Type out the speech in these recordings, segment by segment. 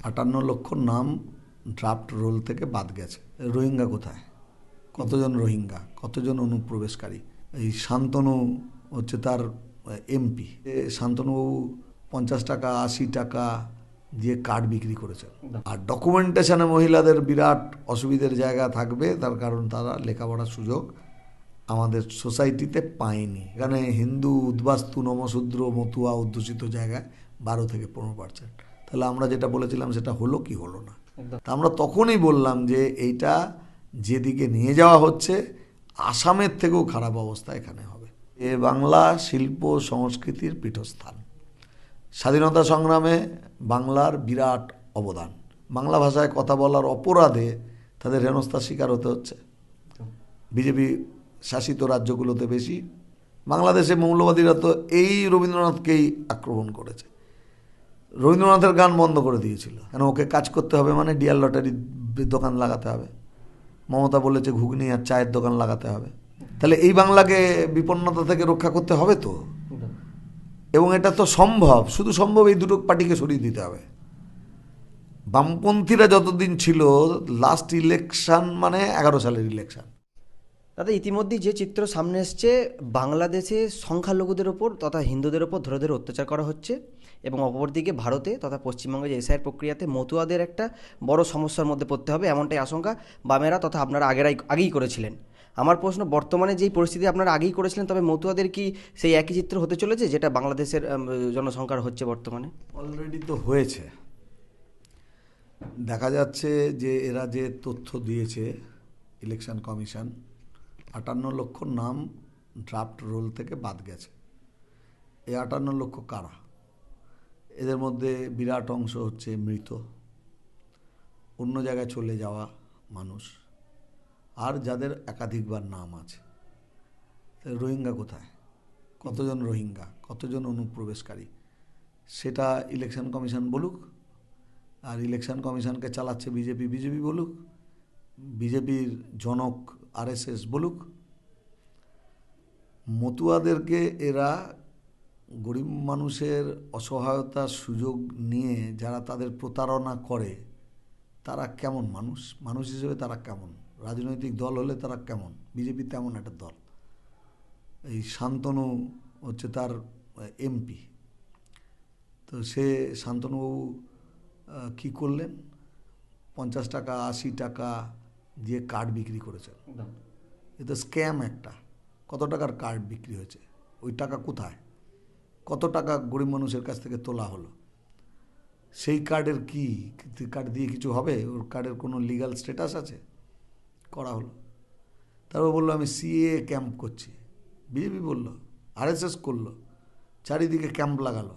58 লক্ষ নাম draft roll থেকে বাদ গেছে। রোহিঙ্গা কোথায়? কতজন রোহিঙ্গা, কতজন অনুপ্রবেশকারী? এই শান্তনু হচ্ছে তার এমপি। শান্তনুবাবু 50 টাকা 80 টাকা দিয়ে কার্ড বিক্রি করেছেন। আর ডকুমেন্টেশনে মহিলাদের বিরাট অসুবিধার জায়গা থাকবে, তার কারণ তারা লেখাপড়ার সুযোগ আমাদের সোসাইটিতে পায়নি। এখানে হিন্দু উদ্বাস্তু নমশূদ্র মতুয়া অধ্যুষিত জায়গায় 12 থেকে 15%। তাহলে আমরা যেটা বলেছিলাম সেটা হলো কি হলো না? তা আমরা তখনই বললাম যে এইটা যেদিকে নিয়ে যাওয়া হচ্ছে আসামের থেকেও খারাপ অবস্থা এখানে হবে। বাংলা শিল্প সংস্কৃতির পীঠস্থান। স্বাধীনতা সংগ্রামে বাংলার বিরাট অবদান। বাংলা ভাষায় কথা বলার অপরাধে তাদের হেনস্থার শিকার হতে হচ্ছে। বিজেপি শাসিত রাজ্যগুলোতে বেশি। বাংলাদেশে মৌলবাদীরা তো এই রবীন্দ্রনাথকেই আক্রমণ করেছে। রবীন্দ্রনাথের গান বন্ধ করে দিয়েছিল, কেন? ওকে কাজ করতে হবে মানে ডিয়ার লটারির দোকান লাগাতে হবে। মমতা বলেছে ঘুগনি আর চায়ের দোকান লাগাতে হবে। তাহলে এই বাংলাকে বিপন্নতা থেকে রক্ষা করতে হবে তো, এবং এটা তো সম্ভব। শুধু সম্ভব এই দুটো পার্টিকে সরিয়ে দিতে হবে। বামপন্থীরা যতদিন ছিল, লাস্ট ইলেকশন মানে 11 সালের ইলেকশন। দাদা, ইতিমধ্যেই যে চিত্র সামনে এসছে, বাংলাদেশে সংখ্যালঘুদের ওপর তথা হিন্দুদের ওপর ধরে ধরে অত্যাচার করা হচ্ছে, এবং অপরদিকে ভারতে তথা পশ্চিমবঙ্গে যে এসআইয়ের প্রক্রিয়াতে মতুয়াদের একটা বড় সমস্যার মধ্যে পড়তে হবে, এমনটাই আশঙ্কা বামেরা তথা আপনারা আগেই করেছিলেন। আমার প্রশ্ন, বর্তমানে যেই পরিস্থিতি আপনারা আগেই করেছিলেন, তবে মতুয়াদের কি সেই একই চিত্র হতে চলেছে যেটা বাংলাদেশের জনসংখ্যার হচ্ছে বর্তমানে? অলরেডি তো হয়েছে। দেখা যাচ্ছে যে এরা যে তথ্য দিয়েছে ইলেকশন কমিশন, 58 লক্ষ নাম ড্রাফট রোল থেকে বাদ গেছে। এই 58 লক্ষ কারা? এদের মধ্যে বিরাট অংশ হচ্ছে মৃত, অন্য জায়গায় চলে যাওয়া মানুষ, আর যাদের একাধিকবার নাম আছে। রোহিঙ্গা কোথায়? কতজন রোহিঙ্গা, কতজন অনুপ্রবেশকারী? সেটা ইলেকশন কমিশন বলুক। আর ইলেকশন কমিশনকে চালাচ্ছে বিজেপি, বিজেপি বলুক। বিজেপির জনক আরএসএস বলুক। মতুয়াদেরকে এরা গরিব মানুষের অসহায়তার সুযোগ নিয়ে যারা তাদের প্রতারণা করে, তারা কেমন মানুষ? মানুষ হিসেবে তারা কেমন? রাজনৈতিক দল হলে তারা কেমন? বিজেপি তেমন একটা দল। এই শান্তনু হচ্ছে তার এমপি। তো সে শান্তনুবাবু কি করলেন? 50 টাকা 80 টাকা দিয়ে কার্ড বিক্রি করেছেন। এ তো স্ক্যাম একটা। কত টাকার কার্ড বিক্রি হয়েছে? ওই টাকা কোথায়? কত টাকা গরিব মানুষের কাছ থেকে তোলা হলো? সেই কার্ডের কি, কার্ড দিয়ে কিছু হবে? ওর কার্ডের কোনো লিগ্যাল স্ট্যাটাস আছে? করা হলো। তারপর বললো আমি সিএ ক্যাম্প করছি। বিজেপি বলল, আরএসএস করলো, চারিদিকে ক্যাম্প লাগালো,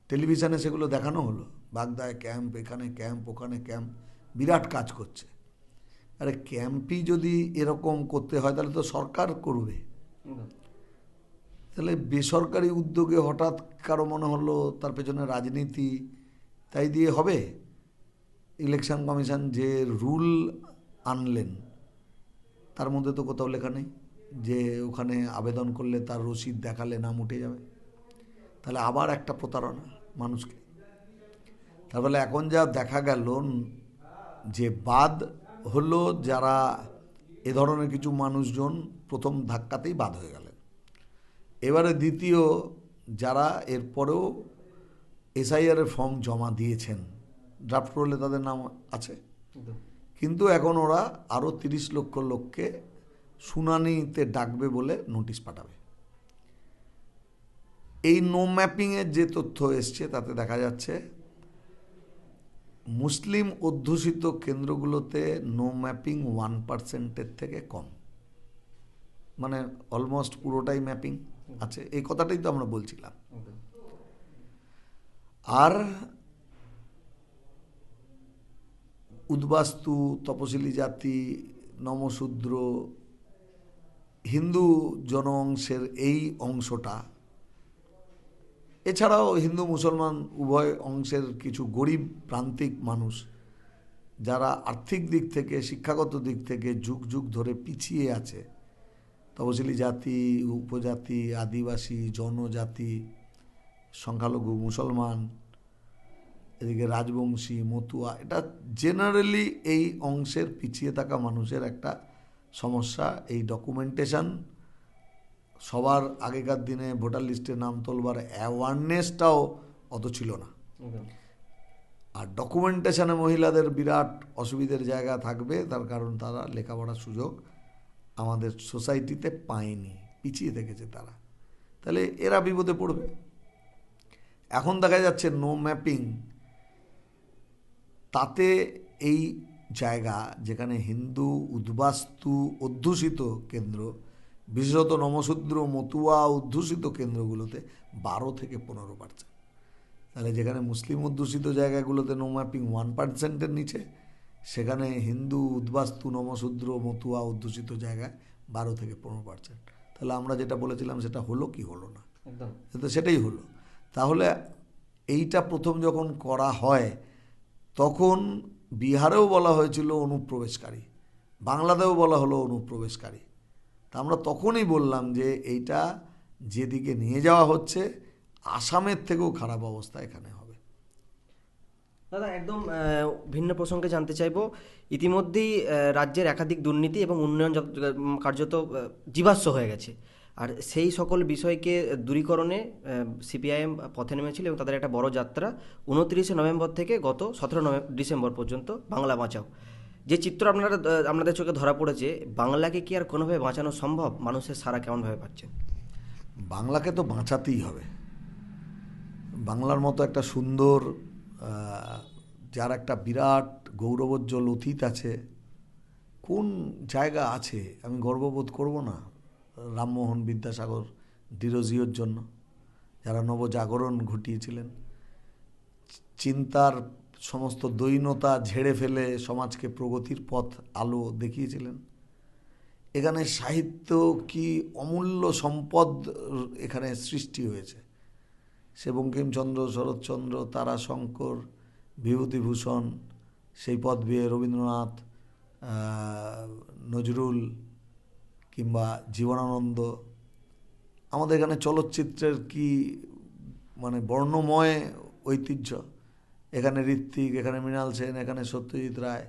টেলিভিশনে সেগুলো দেখানো হলো। বাগদায় ক্যাম্প, এখানে ক্যাম্প, ওখানে ক্যাম্প, বিরাট কাজ করছে। আরে ক্যাম্পই যদি এরকম করতে হয় তাহলে তো সরকার করবে। তাহলে বেসরকারি উদ্যোগে হঠাৎ কারো মনে হলো তার পেছনে রাজনীতি, তাই দিয়ে হবে? ইলেকশন কমিশন যে রুল আনলেন তার মধ্যে তো কোথাও লেখা নেই যে ওখানে আবেদন করলে তার রসিদ দেখালে নাম উঠে যাবে। তাহলে আবার একটা প্রতারণা মানুষকে। তার ফলে এখন যা দেখা গেল যে বাদ হলো যারা এ ধরনের কিছু মানুষজন প্রথম ধাক্কাতেই বাদ হয়ে গেলেন। এবারে দ্বিতীয় যারা এরপরেও এসআইআরের ফর্ম জমা দিয়েছেন, ড্রাফট রোলে তাদের নাম আছে, কিন্তু এখন ওরা আরও 30 লক্ষ লোককে শুনানিতে ডাকবে বলে নোটিশ পাঠাবে। এই নো ম্যাপিংয়ের যে তথ্য এসছে তাতে দেখা যাচ্ছে মুসলিম অধ্যুষিত কেন্দ্রগুলোতে নো ম্যাপিং 1%-এর থেকে কম, মানে অলমোস্ট পুরোটাই ম্যাপিং আছে। এই কথাটাই তো আমরা বলছিলাম। আর উদ্বাস্তু, তপশিলি জাতি, নমশূদ্র, হিন্দু জনঅংশের এই অংশটা, এছাড়াও হিন্দু মুসলমান উভয় অংশের কিছু গরিব প্রান্তিক মানুষ যারা আর্থিক দিক থেকে, শিক্ষাগত দিক থেকে যুগ যুগ ধরে পিছিয়ে আছে, তপশিলি জাতি, উপজাতি, আদিবাসী, জনজাতি, সংখ্যালঘু মুসলমান, এদিকে রাজবংশী, মতুয়া, এটা জেনারেলি এই অংশের পিছিয়ে থাকা মানুষের একটা সমস্যা। এই ডকুমেন্টেশন, সবার আগেকার দিনে ভোটার লিস্টে নাম তোলবার অ্যাওয়ারনেসটাও অত ছিল না। আর ডকুমেন্টেশনে মহিলাদের বিরাট অসুবিধার জায়গা থাকবে, তার কারণ তারা লেখাপড়ার সুযোগ আমাদের সোসাইটিতে পায়নি, পিছিয়ে থেকেছে তারা। তাহলে এরা বিপদে পড়বে। এখন দেখা যাচ্ছে নো ম্যাপিং, তাতে এই জায়গা যেখানে হিন্দু উদ্বাস্তু অধ্যুষিত কেন্দ্র, বিশেষত নমশূদ্র, মতুয়া অধ্যুষিত কেন্দ্রগুলোতে 12 থেকে 15%। তাহলে যেখানে মুসলিম অধ্যুষিত জায়গাগুলোতে নো ম্যাপিং 1%-এর নিচে, সেখানে হিন্দু উদ্বাস্তু, নমশূদ্র, মতুয়া অধ্যুষিত জায়গায় 12 থেকে 15%। তাহলে আমরা যেটা বলেছিলাম সেটা হলো কি হলো না? একদম তো সেটাই হলো। তাহলে এইটা প্রথম যখন করা হয় তখন বিহারেও বলা হয়েছিল অনুপ্রবেশকারী, বাংলাদেশেও বলা হলো অনুপ্রবেশকারী। তা আমরা তখনই বললাম যে এইটা যেদিকে নিয়ে যাওয়া হচ্ছে, আসামের থেকেও খারাপ অবস্থা এখানে হবে। দাদা একদম ভিন্ন প্রসঙ্গে জানতে চাইবো, ইতিমধ্যেই রাজ্যের একাধিক দুর্নীতি এবং উন্নয়ন কার্যত জীবাশ্ম হয়ে গেছে। আর সেই সকল বিষয়কে দূরীকরণে সিপিআইএম পথে নেমেছিল এবং তাদের একটা বড় যাত্রা 29 নভেম্বর থেকে গত 17 ডিসেম্বর পর্যন্ত বাংলা বাঁচাও। যে চিত্র আপনাদের চোখে ধরা পড়েছে, বাংলাকে কি আর কোনোভাবে বাঁচানো সম্ভব? মানুষের সারা কেমনভাবে পাচ্ছেন? বাংলাকে তো বাঁচাতেই হবে। বাংলার মতো একটা সুন্দর, যার একটা বিরাট গৌরবোজ্জ্বল অতীত আছে, কোন জায়গা আছে আমি গর্ববোধ করব না? রামমোহন, বিদ্যাসাগর, ডিরোজিওর জন্য, যারা নবজাগরণ ঘটিয়েছিলেন, চিন্তার সমস্ত দৈন্যতা ঝেড়ে ফেলে সমাজকে প্রগতির পথ আলো দেখিয়েছিলেন। এখানে সাহিত্য কি অমূল্য সম্পদ এখানে সৃষ্টি হয়েছে। সে বঙ্কিমচন্দ্র, শরৎচন্দ্র, তারাশঙ্কর, বিভূতিভূষণ, সেই পথ বেয়ে রবীন্দ্রনাথ, নজরুল কিংবা জীবনানন্দ। আমাদের এখানে চলচ্চিত্রের কি মানে বর্ণময় ঐতিহ্য। এখানে ঋত্বিক, এখানে মৃণাল সেন, এখানে সত্যজিৎ রায়।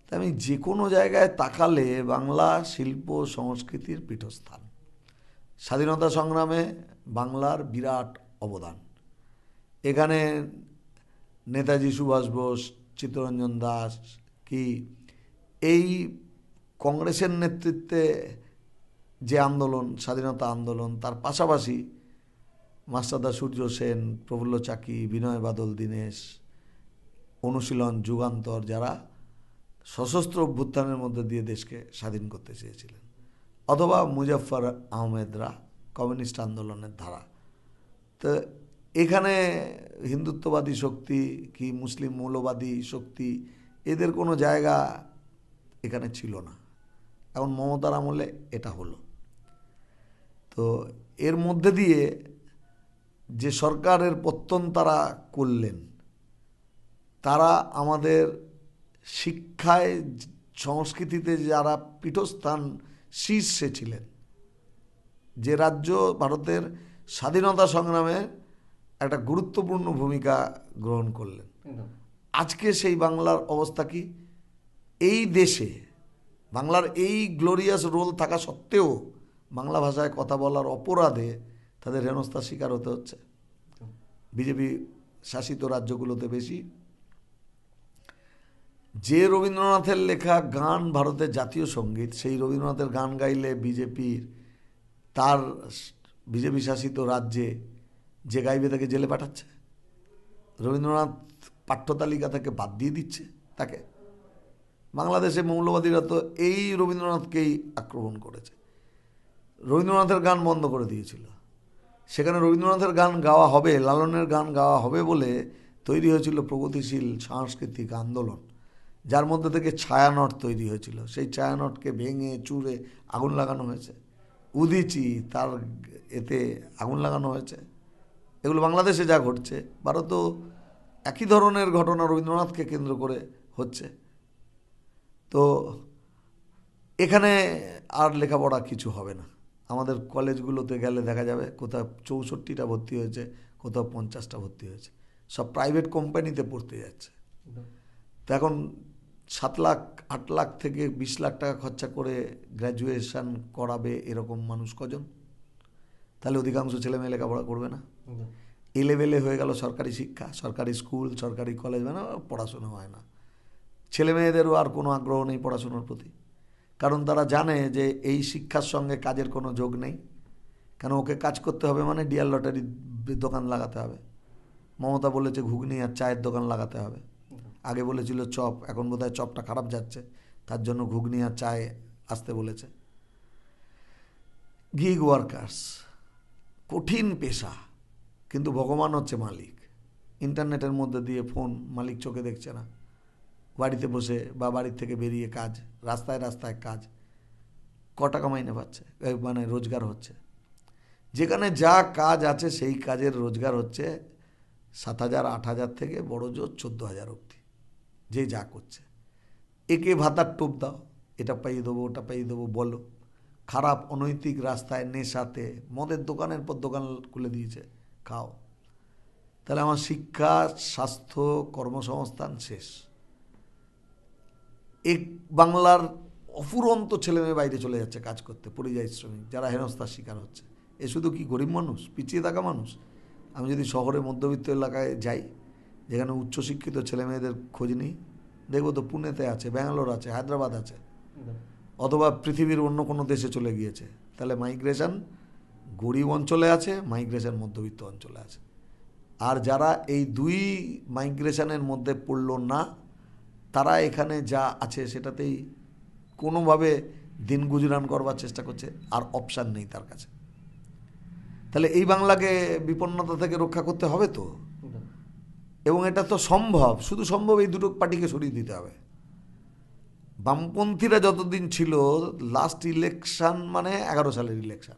তাই আমি যে কোনো জায়গায় তাকালে বাংলা শিল্প সংস্কৃতির পীঠস্থান। স্বাধীনতা সংগ্রামে বাংলার বিরাট অবদান। এখানে নেতাজি সুভাষ বোস, চিত্তরঞ্জন দাস কি এই কংগ্রেসের নেতৃত্বে যে আন্দোলন, স্বাধীনতা আন্দোলন, তার পাশাপাশি মাস্টারদা সূর্য সেন, প্রফুল্ল চাকি, বিনয় বাদল দীনেশ, অনুশীলন, যুগান্তর, যারা সশস্ত্র অভ্যুত্থানের মধ্যে দিয়ে দেশকে স্বাধীন করতে চেয়েছিলেন, অথবা মুজাফফর আহমেদরা, কমিউনিস্ট আন্দোলনের ধারা। তো এখানে হিন্দুত্ববাদী শক্তি কি মুসলিম মৌলবাদী শক্তি, এদের কোনো জায়গা এখানে ছিল না। এখন মমতার আমলে এটা হলো। তো এর মধ্যে দিয়ে যে সরকারের পত্তন তারা করলেন, তারা আমাদের শিক্ষায়, সংস্কৃতিতে যারা পীঠস্থান শীর্ষে ছিলেন, যে রাজ্য ভারতের স্বাধীনতা সংগ্রামে একটা গুরুত্বপূর্ণ ভূমিকা গ্রহণ করলেন, আজকে সেই বাংলার অবস্থা কি? এই দেশে বাংলার এই গ্লোরিয়াস রোল থাকা সত্ত্বেও বাংলা ভাষায় কথা বলার অপরাধে তাদের হেনস্থার শিকার হতে হচ্ছে। বিজেপি শাসিত রাজ্যগুলোতে বেশি। যে রবীন্দ্রনাথের লেখা গান ভারতের জাতীয় সঙ্গীত, সেই রবীন্দ্রনাথের গান গাইলে তার বিজেপি শাসিত রাজ্যে যে গাইবে তাকে জেলে পাঠাচ্ছে। রবীন্দ্রনাথ পাঠ্যতালিকা থেকে বাদ দিয়ে দিচ্ছে তাকে। বাংলাদেশে মৌলবাদীরা তো এই রবীন্দ্রনাথকেই আক্রমণ করেছে, রবীন্দ্রনাথের গান বন্ধ করে দিয়েছিল। সেখানে রবীন্দ্রনাথের গান গাওয়া হবে, লালনের গান গাওয়া হবে বলে তৈরি হয়েছিল প্রগতিশীল সাংস্কৃতিক আন্দোলন, যার মধ্যে থেকে ছায়ানট তৈরি হয়েছিল। সেই ছায়ানটকে ভেঙে চুরে আগুন লাগানো হয়েছে। উদীচি, তার এতে আগুন লাগানো হয়েছে। এগুলো বাংলাদেশে যা ঘটছে, ভারতেও একই ধরনের ঘটনা রবীন্দ্রনাথকে কেন্দ্র করে হচ্ছে। তো এখানে আর লেখাপড়া কিছু হবে না। আমাদের কলেজগুলোতে গেলে দেখা যাবে কোথাও 64টা ভর্তি হয়েছে, কোথাও 50টা ভর্তি হয়েছে। সব প্রাইভেট কোম্পানিতে পড়তে যাচ্ছে। তো এখন 7 লাখ 8 লাখ থেকে 20 লাখ টাকা খরচা করে গ্র্যাজুয়েশন করাবে এরকম মানুষ কজন? তাহলে অধিকাংশ ছেলে মেয়ে লেখাপড়া করবে না। এ লেভেলে হয়ে গেল সরকারি শিক্ষা, সরকারি স্কুল, সরকারি কলেজ, মানে পড়াশোনা হয় না। ছেলে মেয়েদেরও আর কোনো আগ্রহ নেই পড়াশোনার প্রতি, কারণ তারা জানে যে এই শিক্ষার সঙ্গে কাজের কোনো যোগ নেই। কেন, ওকে কাজ করতে হবে মানে ডিয়ার লটারি দোকান লাগাতে হবে। মমতা বলেছে ঘুগনি আর চায়ের দোকান লাগাতে হবে। আগে বলেছিল চপ, এখন বোধহয় চপটা খারাপ যাচ্ছে, তার জন্য ঘুগনি আর চায় আসতে বলেছে। গিগ ওয়ার্কার্স, কঠিন পেশা, কিন্তু ভগবান হচ্ছে মালিক। ইন্টারনেটের মধ্যে দিয়ে ফোন, মালিক চোখে দেখছে না, বাড়িতে বসে বা বাড়ির থেকে বেরিয়ে কাজ, রাস্তায় রাস্তায় কাজ, ক টাকা মাইনে পাচ্ছে, মানে রোজগার হচ্ছে। যেখানে যা কাজ আছে সেই কাজের রোজগার হচ্ছে 7,000 8,000 থেকে বড় জোর 14,000 অবধি, যে যা করছে। একে ভাতার টোপ দাও, এটা পাইয়ে দেবো ওটা পাইয়ে দেবো বলো। খারাপ অনৈতিক রাস্তায়, নেশাতে, মদের দোকানের পর দোকান খুলে দিয়েছে, খাও। তাহলে আমার শিক্ষা, স্বাস্থ্য, কর্মসংস্থান শেষ। এক বাংলার অফুরন্ত ছেলেমেয়ে বাইরে চলে যাচ্ছে কাজ করতে, পরিযায়ী শ্রমিক, যারা হেনস্থার শিকার হচ্ছে। এ শুধু কি গরিব মানুষ, পিছিয়ে থাকা মানুষ? আমি যদি শহরে মধ্যবিত্ত এলাকায় যাই, যেখানে উচ্চশিক্ষিত ছেলেমেয়েদের খোঁজ নিই, দেখবো তো পুনেতে আছে, ব্যাঙ্গালোর আছে, হায়দ্রাবাদ আছে, অথবা পৃথিবীর অন্য কোনো দেশে চলে গিয়েছে। তাহলে মাইগ্রেশন গরিব অঞ্চলে আছে, মাইগ্রেশন মধ্যবিত্ত অঞ্চলে আছে। আর যারা এই দুই মাইগ্রেশনের মধ্যে পড়ল না, তারা এখানে যা আছে সেটাতেই কোনোভাবে দিন গুজরান করবার চেষ্টা করছে, আর অপশান নেই তার কাছে। তাহলে এই বাংলাকে বিপন্নতা থেকে রক্ষা করতে হবে তো, এবং এটা তো সম্ভব, শুধু সম্ভব এই দুটো পার্টিকে সরিয়ে দিতে হবে। বামপন্থীরা যতদিন ছিল, লাস্ট ইলেকশন মানে 11 সালের ইলেকশন,